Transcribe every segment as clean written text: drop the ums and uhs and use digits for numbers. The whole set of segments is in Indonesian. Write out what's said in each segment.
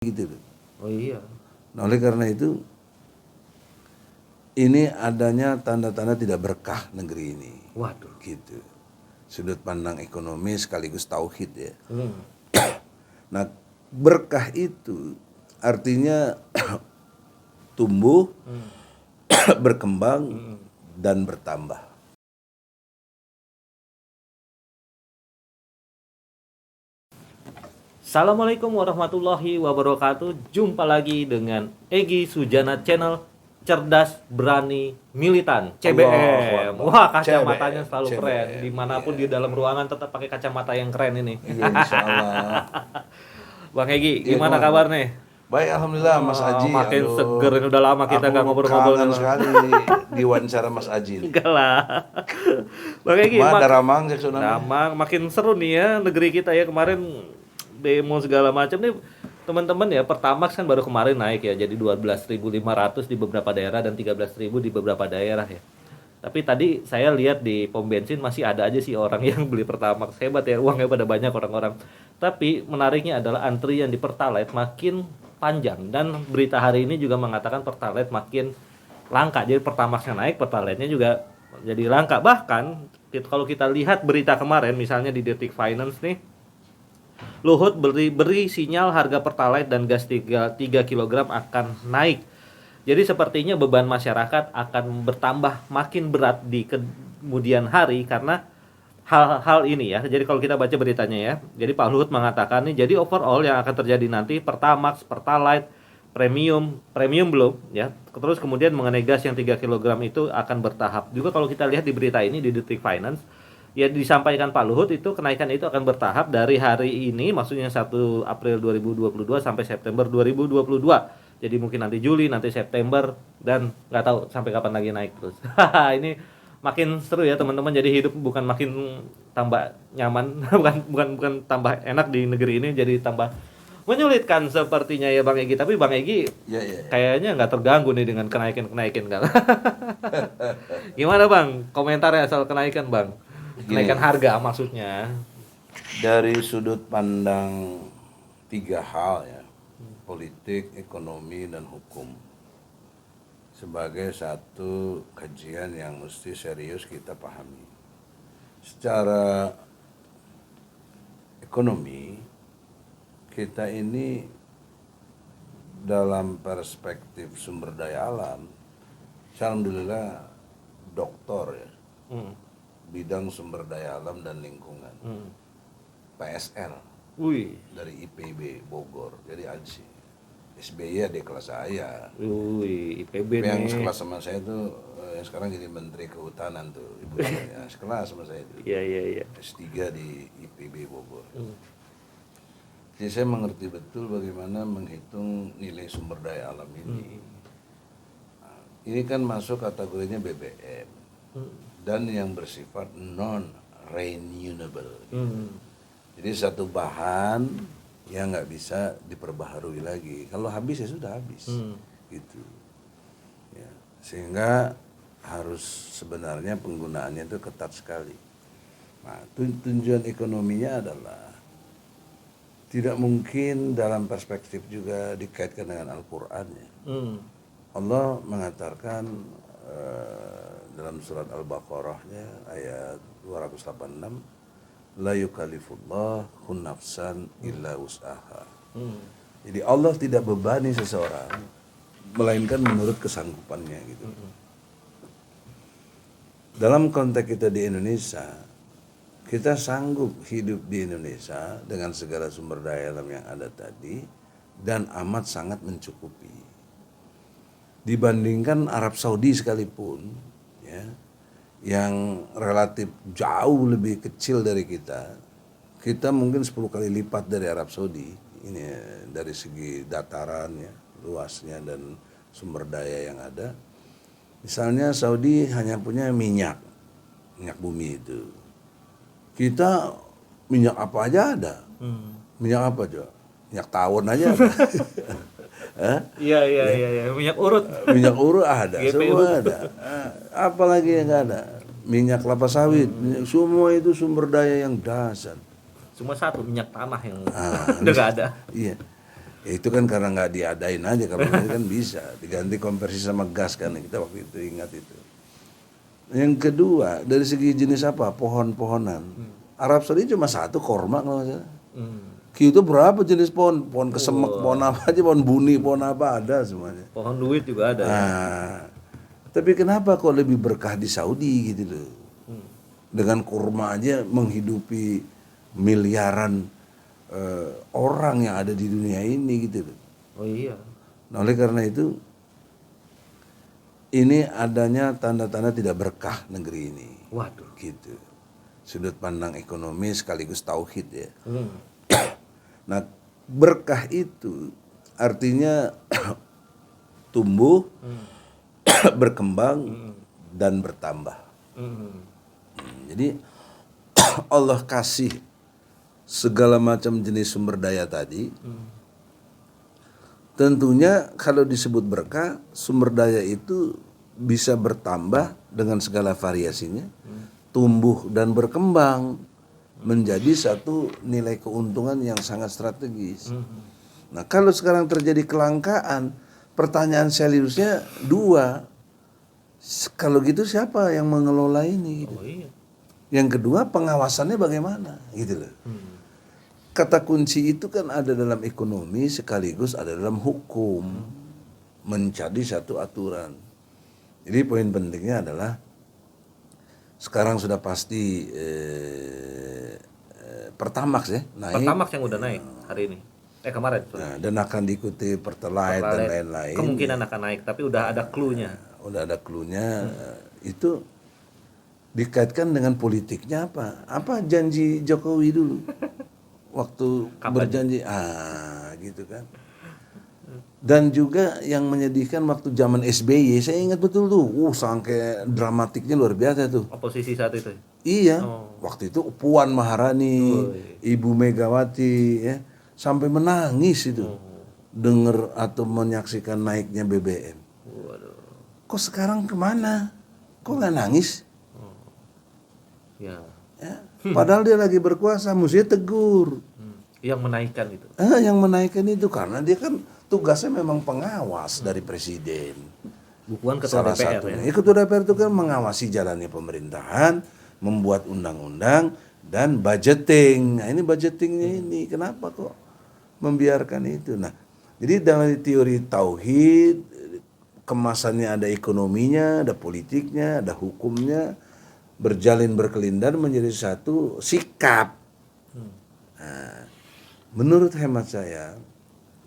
gitu. Oh iya. Nah, oleh karena itu ini adanya tanda-tanda tidak berkah negeri ini. Waduh. Gitu. Sudut pandang ekonomi sekaligus tauhid ya. Hmm. Nah, berkah itu artinya tumbuh, berkembang dan bertambah. Assalamualaikum warahmatullahi wabarakatuh. Jumpa lagi dengan Egi Sujana Channel Cerdas Berani Militan CBM. Wah, kacamatanya selalu keren. Dimanapun di dalam ruangan tetap pakai kacamata yang keren ini. Iya, insyaallah. Bang Egi, gimana kabar nih? Baik, alhamdulillah Mas Aji. Makin seger, ini udah lama kita nggak ngobrol-ngobrol. Kangen sekali diwawancara Mas Aji. Enggak lah. Bang Egi, Daramang, makin seru nih ya negeri kita ya. Kemarin demo segala macam nih teman-teman ya. Pertamax kan baru kemarin naik ya, jadi 12.500 di beberapa daerah dan 13.000 di beberapa daerah ya. Tapi tadi saya lihat di pom bensin masih ada aja sih orang yang beli Pertamax. Hebat ya, uangnya pada banyak orang-orang. Tapi menariknya adalah antrian di Pertalite makin panjang, dan berita hari ini juga mengatakan Pertalite makin langka. Jadi Pertamaxnya naik, Pertalite-nya juga jadi langka. Bahkan kalau kita lihat berita kemarin misalnya di Detik Finance nih, Luhut beri sinyal harga Pertalite dan gas 3 kg akan naik. Jadi sepertinya beban masyarakat akan bertambah makin berat di kemudian hari karena hal-hal ini ya. Jadi kalau kita baca beritanya ya, jadi Pak Luhut mengatakan nih, jadi overall yang akan terjadi nanti Pertamax, Pertalite, premium belum ya. Terus kemudian mengenai gas yang 3 kg itu akan bertahap. Juga kalau kita lihat di berita ini di Detik Finance, ya disampaikan Pak Luhut itu kenaikan itu akan bertahap dari hari ini, maksudnya 1 April 2022 sampai September 2022. Jadi mungkin nanti Juli, nanti September, dan nggak tahu sampai kapan lagi naik terus. Ini makin seru ya teman-teman. Jadi hidup bukan makin tambah nyaman, bukan tambah enak di negeri ini, jadi tambah menyulitkan sepertinya ya Bang Egi. Tapi Bang Egi kayaknya nggak terganggu nih dengan kenaikan kan. Gimana Bang komentarnya soal kenaikan Bang? Kenaikan harga maksudnya. Dari sudut pandang 3 hal ya, politik, ekonomi, dan hukum, sebagai satu kajian yang mesti serius kita pahami. Secara ekonomi, kita ini dalam perspektif sumber daya alam, alhamdulillah doktor ya, bidang sumber daya alam dan lingkungan, PSL, dari IPB Bogor, jadi ANSI. SBY di kelas saya. IPB yang nih. sekelas sama saya tuh yang sekarang jadi Menteri Kehutanan tuh, ibu saya sekelas sama saya tuh. Iya. S3 di IPB Bogor. Jadi saya mengerti betul bagaimana menghitung nilai sumber daya alam ini. Nah, ini kan masuk kategorinya BBM dan yang bersifat non renewable. Jadi satu bahan yang nggak bisa diperbaharui lagi. Kalau habis ya sudah habis, gitu. Ya, sehingga harus sebenarnya penggunaannya itu ketat sekali. Nah, tujuan ekonominya adalah tidak mungkin dalam perspektif juga dikaitkan dengan Al-Quran ya. Allah mengatakan dalam surat Al-Baqarahnya ayat 286, la yukallifullahu nafsan illa wus'aha. Jadi Allah tidak bebani seseorang melainkan menurut kesanggupannya gitu. Dalam konteks kita di Indonesia, kita sanggup hidup di Indonesia dengan segala sumber daya alam yang ada tadi dan amat sangat mencukupi. Dibandingkan Arab Saudi sekalipun ya, yang relatif jauh lebih kecil dari kita mungkin 10 kali lipat dari Arab Saudi ini ya, dari segi datarannya, luasnya, dan sumber daya yang ada. Misalnya Saudi hanya punya minyak bumi itu. Kita minyak apa aja ada. Minyak apa aja? Minyak tawon aja ada. Iya. Minyak urut. Minyak urut ada, semua ada. Apalagi yang nggak ada? Minyak kelapa sawit, semua itu sumber daya yang dahsyat. Cuma satu, minyak tanah yang udah nggak ada. Iya. Ya, itu kan karena nggak diadain aja, kalau ini kan bisa diganti konversi sama gas kan, kita waktu itu ingat itu. Yang kedua dari segi jenis apa, pohon-pohonan. Arab Saudi cuma satu, korma kalau nggak salah. Itu berapa jenis pohon, pohon kesemek, pohon apa aja, pohon buni, pohon apa ada semuanya. Pohon duit juga ada ya. Nah, tapi kenapa kok lebih berkah di Saudi gitu loh? Dengan kurma aja menghidupi miliaran orang yang ada di dunia ini gitu loh. Oh iya. Nah, oleh karena itu ini adanya tanda-tanda tidak berkah negeri ini. Waduh. Gitu. Sudut pandang ekonomi sekaligus tauhid ya. Nah, berkah itu artinya tumbuh, berkembang dan bertambah. Jadi Allah kasih segala macam jenis sumber daya tadi. Tentunya kalau disebut berkah, sumber daya itu bisa bertambah dengan segala variasinya, tumbuh dan berkembang menjadi satu nilai keuntungan yang sangat strategis. Nah, kalau sekarang terjadi kelangkaan, pertanyaan seriusnya dua. Kalau gitu siapa yang mengelola ini? Gitu. Oh iya. Yang kedua, pengawasannya bagaimana? Gitu loh. Kata kunci itu kan ada dalam ekonomi sekaligus ada dalam hukum, menjadi satu aturan. Jadi poin pentingnya adalah sekarang sudah pasti Pertamax ya naik. Pertamax yang udah naik hari ini. Kemarin. Nah, dan akan diikuti Pertalite dan lain-lain. Kemungkinan akan naik, tapi udah ada clue-nya. Udah ada clue-nya. Itu dikaitkan dengan politiknya apa? Apa janji Jokowi dulu? Waktu berjanji, gitu kan. Dan juga yang menyedihkan waktu zaman SBY, saya ingat betul tuh, sampai dramatiknya luar biasa tuh. Oposisi saat itu. Iya, waktu itu Puan Maharani, Ibu Megawati, ya, sampai menangis itu, dengar atau menyaksikan naiknya BBM. Waduh. Kok sekarang kemana? Kok nggak nangis? Ya. Ya, padahal dia lagi berkuasa, mestinya tegur. Yang menaikkan itu. Yang menaikkan itu karena dia kan tugasnya memang pengawas dari presiden. Bukan ketua Salah DPR satunya. ya. Ketua DPR itu kan mengawasi jalannya pemerintahan, membuat undang-undang dan budgeting. Nah, ini budgetingnya ini kenapa kok membiarkan itu? Nah, jadi dalam teori tauhid, kemasannya ada ekonominya, ada politiknya, ada hukumnya, berjalin berkelindan menjadi satu sikap. Nah, menurut hemat saya,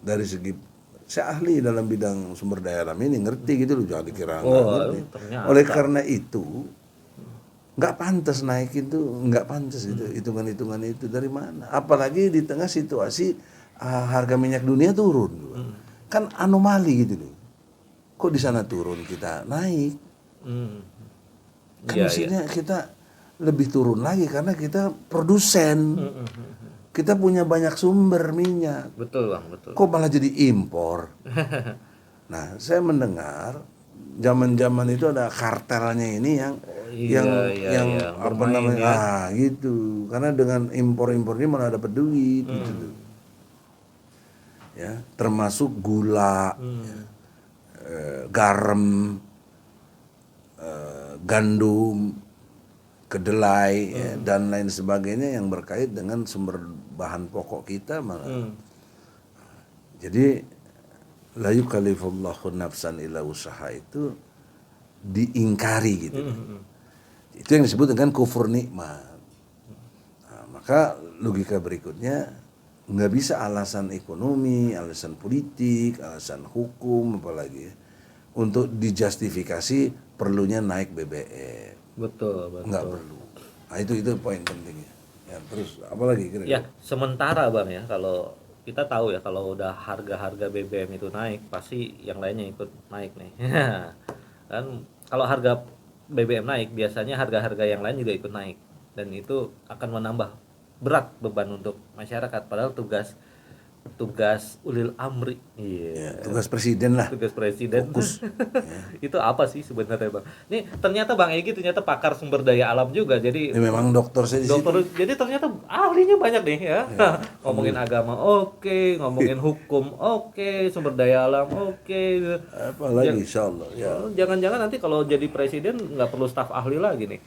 dari segi saya ahli dalam bidang sumber daya alam ini, ngerti gitu loh, jangan dikira nggak ngerti. Oleh karena itu nggak pantas naikin tuh, nggak pantas itu hitungan-hitungan itu dari mana? Apalagi di tengah situasi harga minyak dunia turun, kan anomali gitu loh. Kok di sana turun kita naik? Kan mestinya kita lebih turun lagi karena kita produsen. Kita punya banyak sumber minyak. Betul Bang, betul. Kok malah jadi impor? Nah, saya mendengar zaman-zaman itu ada kartelnya ini yang apa namanya? Gitu. Karena dengan impor-impor ini malah dapat duit gitu. Ya, termasuk gula, garam, gandum, kedelai dan lain sebagainya yang berkait dengan sumber bahan pokok kita malah. Jadi la yukallifullahu nafsan illa usaha itu diingkari gitu. Itu yang disebut dengan kufur nikmat. Nah, maka logika berikutnya nggak bisa alasan ekonomi, alasan politik, alasan hukum apalagi untuk dijustifikasi perlunya naik BBM. Betul. Nggak perlu. Nah, itu poin pentingnya. Ya, terus apalagi kira-kira? Ya, sementara Bang ya, kalau kita tahu ya kalau udah harga-harga BBM itu naik, pasti yang lainnya ikut naik nih. Kan kalau harga BBM naik, biasanya harga-harga yang lain juga ikut naik, dan itu akan menambah berat beban untuk masyarakat. Padahal tugas tugas ulil amri. Ya, Iya. tugas presiden lah. Tugas presiden. Fokus. Itu apa sih sebenarnya, Bang? Ini ternyata Bang Egy ternyata pakar sumber daya alam juga. Jadi Ini memang dokter saya di situ. dokter, jadi ternyata ahlinya banyak nih ya. Ngomongin agama oke, ngomongin hukum oke, sumber daya alam oke. Apalagi insya Allah. Ya, Jangan-jangan nanti kalau jadi presiden nggak perlu staf ahli lagi nih.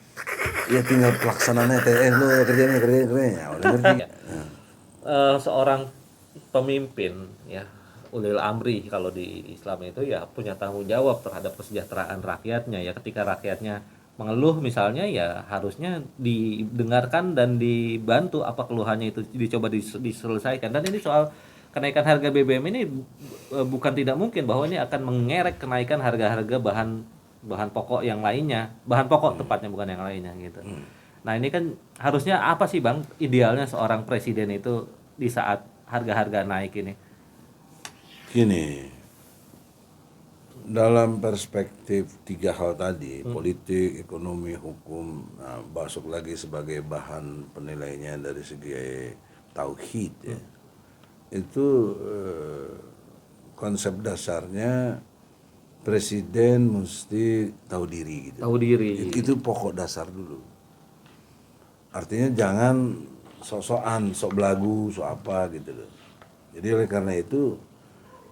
ya tinggal pelaksanaannya. Lo kerjanya. Ya, udah ngerti. Seorang pemimpin ya, ulil amri kalau di Islam itu ya punya tanggung jawab terhadap kesejahteraan rakyatnya ya. Ketika rakyatnya mengeluh misalnya ya harusnya didengarkan dan dibantu apa keluhannya itu, dicoba diselesaikan. Dan ini soal kenaikan harga BBM ini bukan tidak mungkin bahwa ini akan mengerek kenaikan harga-harga bahan pokok yang lainnya, bahan pokok tepatnya, bukan yang lainnya gitu. Nah ini kan harusnya apa sih Bang idealnya seorang presiden itu di saat harga-harga naik ini? Gini, dalam perspektif 3 hal tadi, politik, ekonomi, hukum, nah, masuk lagi sebagai bahan penilainya dari segi tauhid ya. Itu konsep dasarnya presiden mesti tahu diri gitu. Tahu diri. Itu pokok dasar dulu. Artinya jangan sok-sokan, sok belagu, sok apa gitu loh. Jadi oleh karena itu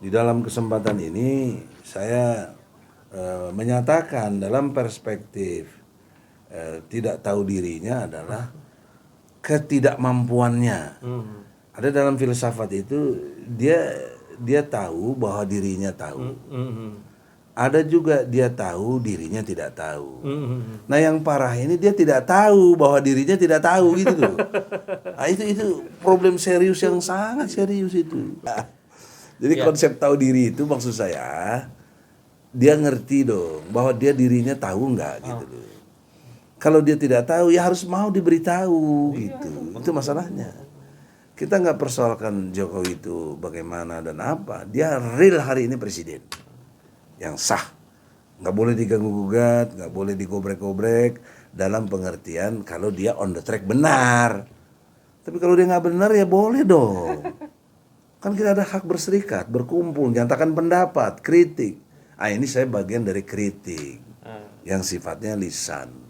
di dalam kesempatan ini saya menyatakan dalam perspektif tidak tahu dirinya adalah ketidakmampuannya. Ada dalam filsafat itu dia tahu bahwa dirinya tahu. Ada juga dia tahu dirinya tidak tahu. Nah yang parah ini dia tidak tahu bahwa dirinya tidak tahu gitu loh. Nah, itu problem serius yang sangat serius itu. Nah, jadi konsep tahu diri itu maksud saya dia ngerti dong bahwa dia dirinya tahu nggak gitu loh. Kalau dia tidak tahu ya harus mau diberitahu gitu. Itu masalahnya. Kita nggak persoalkan Jokowi itu bagaimana dan apa. Dia real hari ini presiden yang sah, nggak boleh diganggu gugat, nggak boleh digobrek-gobrek dalam pengertian kalau dia on the track benar. Tapi kalau dia nggak benar ya boleh dong. Kan kita ada hak berserikat, berkumpul, nyatakan pendapat, kritik. Ah ini saya bagian dari kritik yang sifatnya lisan.